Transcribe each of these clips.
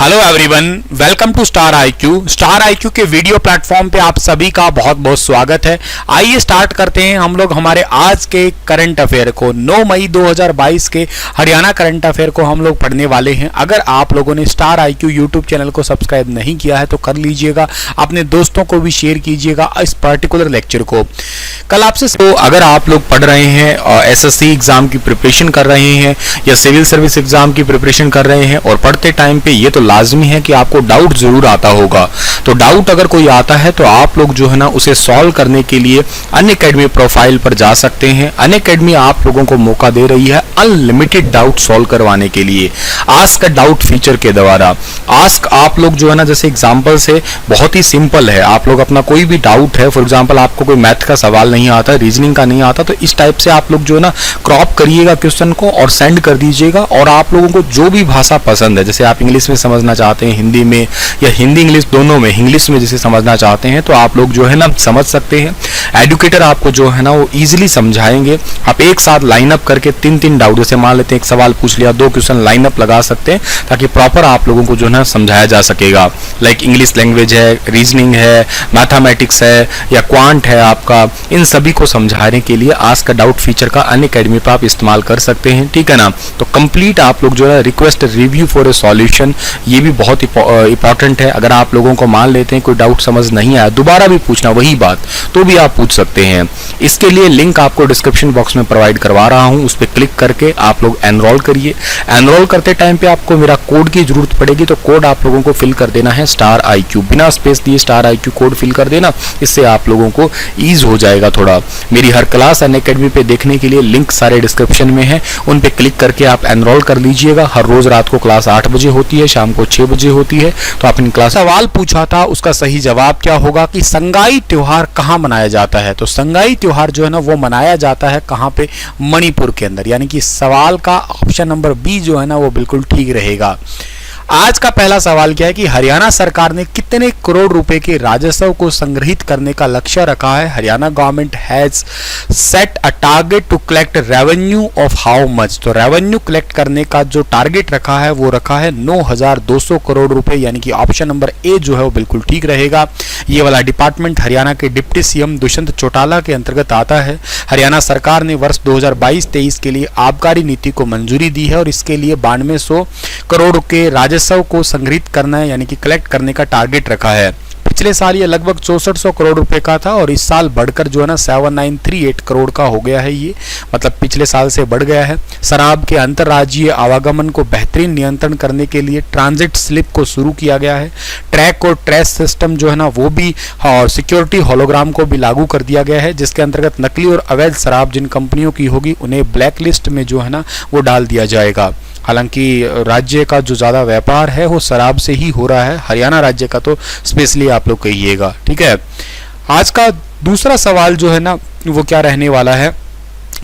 Hello everyone, welcome to star IQ. Star IQ के video platform पे आप सभी का बहुत बहुत स्वागत है। आइए स्टार्ट करते हैं हम लोग हमारे आज के करंट अफेयर को। 9 मई 2022 के हरियाणा करंट अफेयर को हम लोग पढ़ने वाले हैं। अगर आप लोगों ने स्टार आईक्यू यूट्यूब चैनल को सब्सक्राइब नहीं किया है तो कर लीजिएगा, अपने दोस्तों को भी शेयर कीजिएगा इस पर्टिकुलर लेक्चर को। कल आपसे तो अगर आप लोग पढ़ रहे हैं और एसएससी एग्जाम की प्रिपरेशन कर रहे हैं या सिविल सर्विस एग्जाम की प्रिपरेशन कर रहे हैं और पढ़ते टाइम पे ये तो लाजमी है कि आपको डाउट जरूर आता होगा। तो डाउट अगर कोई आता है तो आप लोग जो है ना उसे सॉल्व करने के लिए अनअकैडमी प्रोफाइल पर जा सकते हैं। अनअकैडमी आप लोगों को मौका दे रही है अनलिमिटेड डाउट सॉल्व करवाने के लिए आस्क अ डाउट फीचर के द्वारा। आस्क आप लोग जो है ना, जैसे एग्जांपल से बहुत ही सिंपल है, आप लोग अपना कोई भी डाउट है, फॉर एग्जांपल आपको कोई मैथ का सवाल नहीं आता, रीजनिंग का नहीं आता, तो इस टाइप से आप लोग जो है ना क्रॉप करिएगा क्वेश्चन को और सेंड कर दीजिएगा। और आप लोगों को जो भी भाषा पसंद है, जैसे आप इंग्लिश में समझना चाहते हैं, हिंदी में या हिंदी इंग्लिश दोनों में, इंग्लिश में जैसे समझना चाहते हैं तो आप लोग जो है ना समझ सकते हैं। एडुकेटर आपको जो है ना वो इजीली समझाएंगे। आप एक साथ लाइन अप करके तीन डाउट, जैसे मान लेते हैं एक सवाल पूछ लिया, 2 क्वेश्चन लाइन अप लगा सकते हैं ताकि प्रॉपर आप लोगों को जो है ना समझाया जा सकेगा। लाइक इंग्लिश लैंग्वेज है, रीजनिंग है, मैथमेटिक्स है या क्वांट है आपका, इन सभी को समझाने के लिए आस्क अ डाउट फीचर का अनअकैडमी पर आप इस्तेमाल कर सकते हैं, ठीक है ना। तो कंप्लीट आप लोग जो है request review for a solution, ये भी बहुत इंपॉर्टेंट है। अगर आप लोगों को मान लेते हैं कोई डाउट समझ नहीं आया, दोबारा भी पूछना वही बात, तो भी आप पूछ सकते हैं। इसके लिए लिंक आपको डिस्क्रिप्शन बॉक्स में प्रोवाइड करवा रहा हूं, उस पर क्लिक करके आप लोग एनरोल करिए। एनरोल करते टाइम पे आपको मेरा कोड की जरूरत पड़ेगी, तो कोड आप लोगों को फिल कर देना है स्टार आईक्यू, बिना स्पेस दिए स्टार आईक्यू कोड फिल कर देना। इससे आप लोगों को ईज हो जाएगा थोड़ा। मेरी हर क्लास अनअकैडमी पे देखने के लिए लिंक सारे डिस्क्रिप्शन में है, उन पे क्लिक करके आप एनरोल कर लीजिएगा। हर रोज रात को क्लास 8 बजे होती है, शाम को 6 बजे होती है। तो आप इन क्लास सवाल पूछा था, उसका सही जवाब क्या होगा कि संगाई त्योहार कहाँ मनाया जाता है। तो संगाई त्योहार जो है ना वो मनाया जाता है कहाँ पे, मणिपुर के अंदर। यानी कि सवाल का ऑप्शन नंबर बी जो है ना वो बिल्कुल ठीक रहेगा। आज का पहला सवाल क्या है कि हरियाणा सरकार ने कितने करोड़ रुपए के राजस्व को संग्रहित करने का लक्ष्य रखा है। Haryana government has set a target to collect revenue of how much. तो रेवेन्यू कलेक्ट करने का जो टारगेट रखा है वो रखा है 9,200 करोड़ रुपए, यानी कि ऑप्शन नंबर ए जो है वो बिल्कुल ठीक रहेगा। ये वाला डिपार्टमेंट हरियाणा के डिप्टी सीएम दुष्यंत चौटाला के अंतर्गत आता है। हरियाणा सरकार ने वर्ष 2022-23 के लिए आबकारी नीति को मंजूरी दी है और इसके लिए 9200 करोड़ के राजस्व को संग्रहित करना है, यानी कि कलेक्ट करने का टारगेट रखा है। पिछले साल ये लगभग 6400 करोड़ रुपए का था और इस साल बढ़कर जो है ना 7938 करोड़ का हो गया है। ये मतलब पिछले साल से बढ़ गया है। शराब के अंतर्राज्यीय आवागमन को बेहतरीन नियंत्रण करने के लिए ट्रांजिट स्लिप को शुरू किया गया है। ट्रैक और ट्रेस सिस्टम जो है ना वो भी और सिक्योरिटी होलोग्राम को भी लागू कर दिया गया है, जिसके अंतर्गत नकली और अवैध शराब जिन कंपनियों की होगी उन्हें ब्लैक लिस्ट में जो है ना वो डाल दिया जाएगा। हालांकि राज्य का जो ज़्यादा व्यापार है वो शराब से ही हो रहा है, हरियाणा राज्य का तो स्पेशली आप लोग कहिएगा, ठीक है। आज का दूसरा सवाल जो है ना वो क्या रहने वाला है,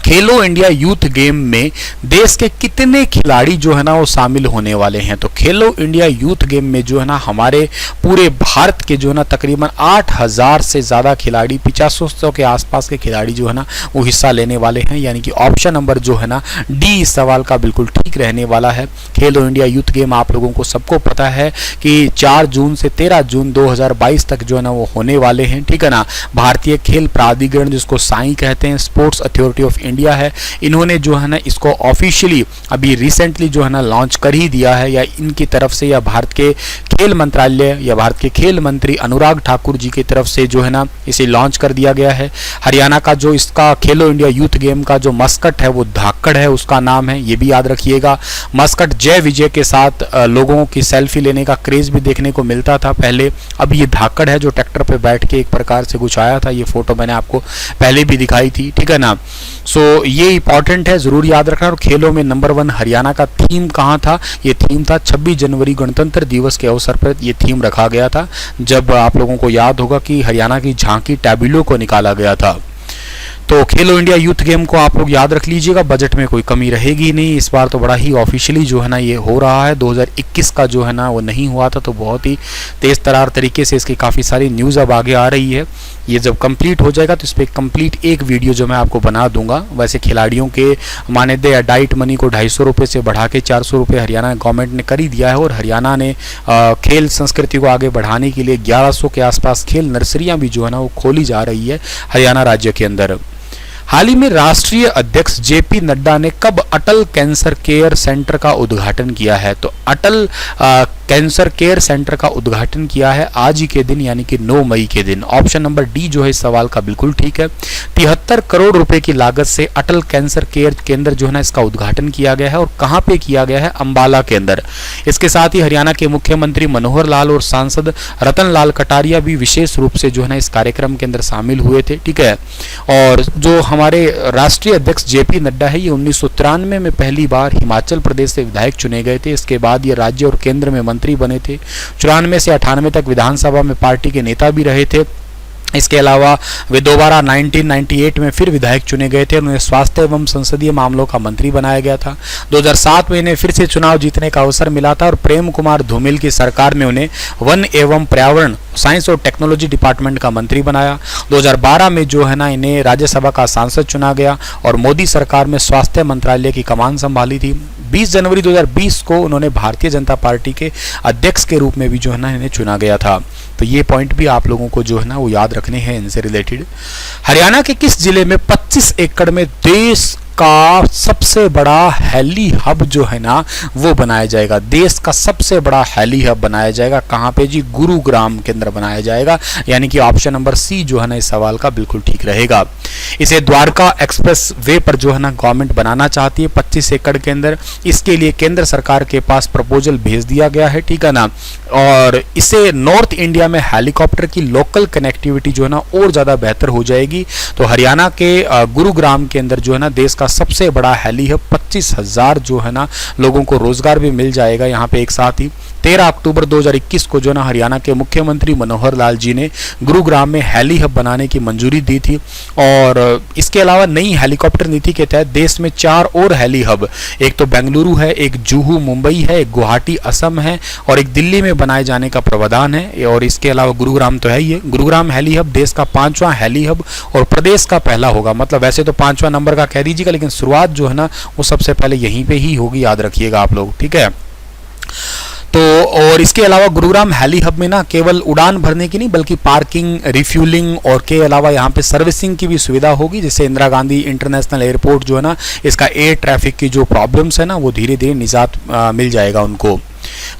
खेलो इंडिया यूथ गेम में देश के कितने खिलाड़ी जो है ना वो शामिल होने वाले हैं। तो खेलो इंडिया यूथ गेम में जो है ना हमारे पूरे भारत के जो है ना तकरीबन 8000 से ज़्यादा खिलाड़ी, 8500 के आसपास के खिलाड़ी जो है ना वो हिस्सा लेने वाले हैं। यानी कि ऑप्शन नंबर जो है ना डी इस सवाल का बिल्कुल ठीक रहने वाला है। खेलो इंडिया यूथ गेम आप लोगों को सबको पता है कि 4 जून से 13 जून 2022 तक जो है ना वो होने वाले हैं, ठीक है ना। भारतीय खेल प्राधिकरण जिसको साई कहते हैं, स्पोर्ट्स अथॉरिटी ऑफ इंडिया है, इन्होंने जो है ना इसको ऑफिशियली अभी रिसेंटली जो है ना लॉन्च कर ही दिया है, या इनकी तरफ से या भारत के खेल मंत्रालय या भारत के खेल मंत्री अनुराग ठाकुर जी की तरफ से जो है ना इसे लॉन्च कर दिया गया है। हरियाणा का जो इसका खेलो इंडिया यूथ गेम का जो मस्कट है वो धाकड़ है, उसका नाम है, ये भी याद रखिएगा। मस्कट जय विजय के साथ लोगों की सेल्फी लेने का क्रेज भी देखने को मिलता था पहले। अब ये धाकड़ है जो ट्रैक्टर पे बैठ के एक प्रकार से कुछ आया था, ये फोटो मैंने आपको पहले भी दिखाई थी, ठीक है ना। सो ये इंपॉर्टेंट है, जरूर याद रखना। और खेलों में नंबर 1 हरियाणा का थीम कहाँ था, ये थीम था 26 जनवरी गणतंत्र दिवस के अवसर पर ये थीम रखा गया था, जब आप लोगों को याद होगा कि हरियाणा की झांकी टैब्लो को निकाला गया था। तो खेलो इंडिया यूथ गेम को आप लोग याद रख लीजिएगा, बजट में कोई कमी रहेगी नहीं। इस बार तो बड़ा ही ऑफिशियली जो है ना ये हो रहा है। 2021 का जो है ना वो नहीं हुआ था, तो बहुत ही तेज़ तरार तरीके से इसकी काफ़ी सारी न्यूज़ अब आगे आ रही है। ये जब कंप्लीट हो जाएगा तो इस पर कंप्लीट एक वीडियो जो मैं आपको बना दूंगा। वैसे खिलाड़ियों के मानदेय या डाइट मनी को 250 रुपये से बढ़ा के 400 रुपये हरियाणा गवर्नमेंट ने कर ही दिया है, और हरियाणा ने खेल संस्कृति को आगे बढ़ाने के लिए 1100 के आसपास खेल नर्सरियाँ भी जो है ना वो खोली जा रही है हरियाणा राज्य के अंदर। हाल ही में राष्ट्रीय अध्यक्ष जेपी नड्डा ने कब अटल कैंसर केयर सेंटर का उद्घाटन किया है? तो अटल कैंसर केयर सेंटर का उद्घाटन किया है आज ही के दिन, यानी कि 9 मई के दिन। ऑप्शन नंबर डी जो है इस सवाल का बिल्कुल ठीक है। 73 करोड़ रुपए की लागत से अटल कैंसर केयर केंद्र जो है ना इसका उद्घाटन किया गया है, और कहां पे किया गया है? अंबाला के अंदर। इसके साथ ही हरियाणा के मुख्यमंत्री मनोहर लाल और सांसद रतन लाल कटारिया भी विशेष रूप से जो है ना इस कार्यक्रम के अंदर शामिल हुए थे, ठीक है। और जो हमारे राष्ट्रीय अध्यक्ष जेपी नड्डा है, ये 1993 में पहली बार हिमाचल प्रदेश से विधायक चुने गए थे। इसके बाद ये राज्य और केंद्र में मंत्री बने थे। 94 से 98 तक विधानसभा में पार्टी के नेता भी रहे थे। इसके अलावा वे दोबारा 1998 में फिर विधायक चुने गए थे। उन्हें स्वास्थ्य एवं संसदीय मामलों का मंत्री बनाया गया था। 2007 में इन्हें फिर से चुनाव जीतने का अवसर मिला था, और प्रेम कुमार धूमिल की सरकार में उन्हें वन एवं पर्यावरण, साइंस और टेक्नोलॉजी डिपार्टमेंट का मंत्री बनाया। 2012 में जो है ना इन्हें राज्यसभा का सांसद चुना गया, और मोदी सरकार में स्वास्थ्य मंत्रालय की कमान संभाली थी। 20 जनवरी 2020 को उन्होंने भारतीय जनता पार्टी के अध्यक्ष के रूप में भी जो है ना इन्हें चुना गया था। तो ये पॉइंट भी आप लोगों को जो है ना वो याद रखने हैं इनसे रिलेटेड। हरियाणा के किस जिले में 25 एकड़ में देश का सबसे बड़ा हेली हब जो है ना वो बनाया जाएगा? देश का सबसे बड़ा हेली हब बनाया जाएगा कहाँ पे जी? गुरुग्राम के अंदर बनाया जाएगा, यानी कि ऑप्शन नंबर सी जो है ना इस सवाल का बिल्कुल ठीक रहेगा। इसे द्वारका एक्सप्रेस वे पर जो है ना गवर्नमेंट बनाना चाहती है 25 एकड़ के अंदर। इसके लिए केंद्र सरकार के पास प्रपोजल भेज दिया गया है, ठीक है ना। और इसे नॉर्थ इंडिया में हेलीकॉप्टर की लोकल कनेक्टिविटी जो है ना और ज़्यादा बेहतर हो जाएगी। तो हरियाणा के गुरुग्राम के अंदर जो है ना देश का सबसे बड़ा हेली हब, 25,000 जो है ना लोगों को रोजगार भी मिल जाएगा यहाँ पे एक साथ ही। 13 अक्टूबर 2021 को जो ना हरियाणा के मुख्यमंत्री मनोहर लाल जी ने गुरुग्राम में हेली हब बनाने की मंजूरी दी थी। और इसके अलावा नई हेलीकॉप्टर नीति के तहत देश में 4 और हेली हब, एक तो बेंगलुरु है, एक जुहू मुंबई है, एक गुवाहाटी असम है, और एक दिल्ली में बनाए जाने का प्रावधान है। और इसके अलावा गुरुग्राम तो है ही है। गुरुग्राम हेली हब देश का 5वां हेली हब और प्रदेश का पहला होगा। मतलब वैसे तो 5वां नंबर का कह दीजिएगा, लेकिन शुरुआत जो है ना वो सबसे पहले यहीं पे ही होगी, याद रखिएगा आप लोग, ठीक है। तो और इसके अलावा गुरुग्राम हेली हब में ना केवल उड़ान भरने की नहीं बल्कि पार्किंग, रिफ्यूलिंग और के अलावा यहाँ पे सर्विसिंग की भी सुविधा होगी। जैसे इंदिरा गांधी इंटरनेशनल एयरपोर्ट जो है ना इसका एयर ट्रैफिक की जो प्रॉब्लम्स है ना वो धीरे धीरे निजात मिल जाएगा उनको।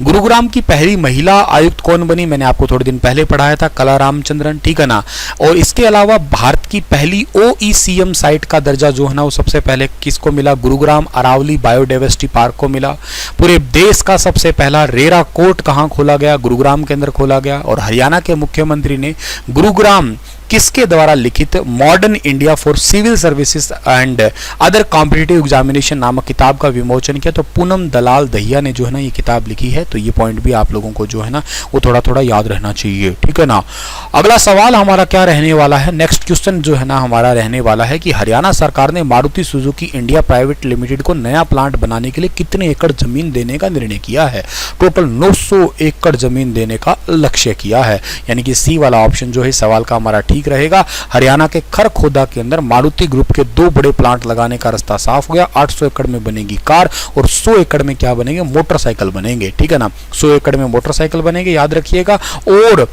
गुरुग्राम की पहली महिला आयुक्त कौन बनी? मैंने आपको थोड़े दिन पहले पढ़ाया था, कला रामचंद्रन, ठीक है ना। और इसके अलावा भारत की पहली OECM साइट का दर्जा जो है ना वो सबसे पहले किसको मिला? गुरुग्राम अरावली बायोडाइवर्सिटी पार्क को मिला। पूरे देश का सबसे पहला रेरा कोर्ट कहाँ खोला गया? गुरुग्राम के अंदर खोला गया। और हरियाणा के मुख्यमंत्री ने गुरुग्राम किसके द्वारा लिखित modern India for civil services and other competitive examination नामक किताब का विमोचन किया? तो पूनम दलाल दहिया ने जो है ना ये किताब लिखी है। तो ये पॉइंट भी आप लोगों को जो है ना वो थोड़ा थोड़ा याद रहना चाहिए, ठीक है ना। अगला सवाल हमारा क्या रहने वाला है? नेक्स्ट क्वेश्चन जो है ना हमारा रहने वाला है कि हरियाणा सरकार ने Maruti Suzuki India private limited को नया प्लांट बनाने के लिए कितने एकड़ जमीन देने का निर्णय किया है? टोटल 900 एकड़ जमीन देने का लक्ष्य किया है, यानी कि सी वाला ऑप्शन जो है सवाल का हमारा ठीक रहेगा। हरियाणा के खरखोदा के अंदर मारुति ग्रुप के 2 बड़े प्लांट लगाने का रास्ता साफ हो गया। 800 एकड़ में बनेगी कार और 100 एकड़ में क्या बनेंगे? मोटरसाइकिल बनेंगे, ठीक है ना। 100 एकड़ में मोटरसाइकिल बनेंगे, याद रखिएगा। और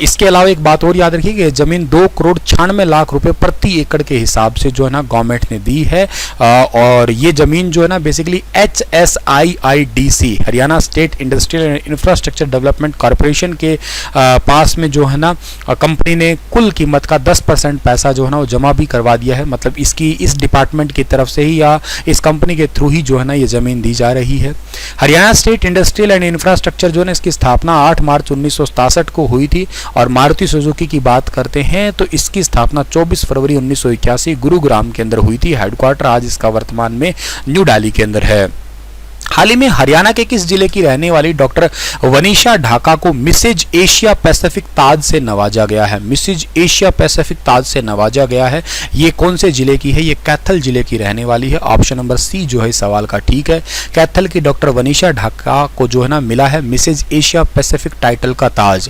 इसके अलावा एक बात और याद रखिएगा, जमीन 2 करोड़ 96 लाख रुपए प्रति एकड़ के हिसाब से जो है ना गवर्नमेंट ने दी है। और ये जमीन जो है ना basically HSIIDC Haryana state industrial and infrastructure development corporation के पास में जो है ना कंपनी ने कुल कीमत का 10% पैसा जो है ना वो जमा भी करवा दिया है। मतलब इसकी इस डिपार्टमेंट की तरफ से ही या इस कंपनी के थ्रू ही जो है ना ये जमीन दी जा रही है। Haryana state industrial and infrastructure जो है ना इसकी स्थापना 8 मार्च 1967 को हुई थी। और मारुति सुजुकी की बात करते हैं तो इसकी स्थापना 24 फरवरी 1981 गुरुग्राम के अंदर हुई थी। हेडक्वार्टर आज इसका वर्तमान में न्यू दिल्ली के अंदर है। हाल ही में हरियाणा के किस जिले की रहने वाली डॉक्टर वनीशा ढाका को मिसेज एशिया पैसिफिक ताज से नवाजा गया है? मिसेज एशिया पैसिफिक ताज से नवाजा गया है। ये कौन से जिले की है? ये कैथल जिले की रहने वाली है। ऑप्शन नंबर सी जो है इस सवाल का ठीक है। कैथल की डॉक्टर वनीशा ढाका को जो है ना मिला है मिसेज एशिया पैसिफिक टाइटल का ताज।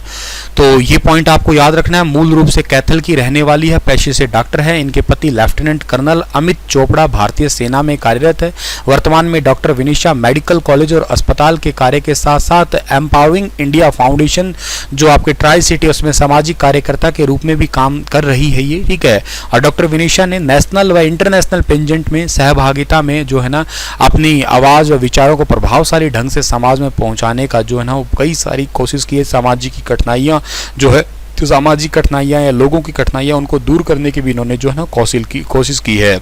तो ये पॉइंट आपको याद रखना है। मूल रूप से कैथल की रहने वाली है, पेशे से डॉक्टर है। इनके पति लेफ्टिनेंट कर्नल अमित चोपड़ा भारतीय सेना में कार्यरत है। वर्तमान में डॉक्टर वनीशा मेडिकल कॉलेज और अस्पताल के कार्य के साथ साथ एम्पावरिंग इंडिया फाउंडेशन जो आपके ट्राई सिटी उसमें सामाजिक कार्यकर्ता के रूप में भी काम कर रही है ये, ठीक है। और डॉक्टर वनीशा ने नेशनल व इंटरनेशनल पेजेंट में सहभागिता में जो है ना अपनी आवाज व विचारों को प्रभावशाली ढंग से समाज में पहुंचाने का जो है ना वो कई सारी कोशिश की है। सामाजिक कठिनाइयां जो है तो सामाजिक कठिनाइयां या लोगों की कठिनाइयां उनको दूर करने की भी इन्होंने जो है ना कोशिश की है।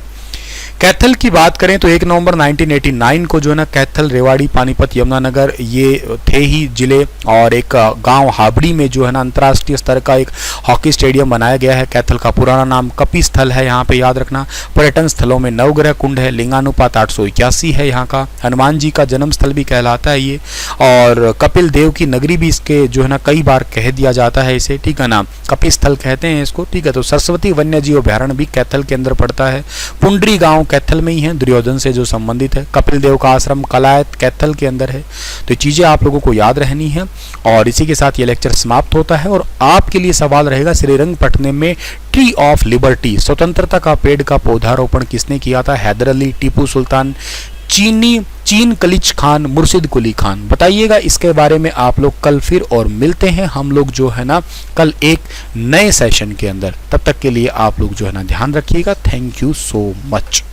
कैथल की बात करें तो 1 नवंबर 1989 को जो है ना कैथल, रेवाड़ी, पानीपत, यमुनानगर ये थे ही जिले और एक गांव हाबड़ी में जो है ना अंतर्राष्ट्रीय स्तर का एक हॉकी स्टेडियम बनाया गया है। कैथल का पुराना नाम कपी स्थल है, यहाँ पे याद रखना। पर्यटन स्थलों में नवग्रह कुंड है, लिंगानुपात 881 है यहाँ का। हनुमान जी का जन्म स्थल भी कहलाता है ये, और कपिल देव की नगरी भी इसके जो है ना कई बार कह दिया जाता है इसे, ठीक है ना, कपी स्थल कहते हैं इसको, ठीक है। तो सरस्वती वन्य जीव अभ्यारण्य भी कैथल के अंदर पड़ता है। पुंडरी गांव कैथल में ही है, दुर्योधन से जो संबंधित है। कपिल देव का आश्रम कलायत कैथल के अंदर है। तो ये चीजें आप लोगों को याद रहनी है। और इसी के साथ ये लेक्चर समाप्त होता है और आपके लिए सवाल रहेगा श्रीरंगपट्टनम में ट्री ऑफ लिबर्टी, स्वतंत्रता का पेड़ का पौधारोपण किसने किया था? हैदर अली, टीपू सुल्तान, चीन कलिच खान, मुर्शिद कुली खान। बताइएगा इसके बारे में आप लोग कल फिर, और मिलते हैं हम लोग जो है ना कल एक नए सेशन के अंदर। तब तक के लिए आप लोग जो है ना ध्यान रखिएगा। Thank you so much.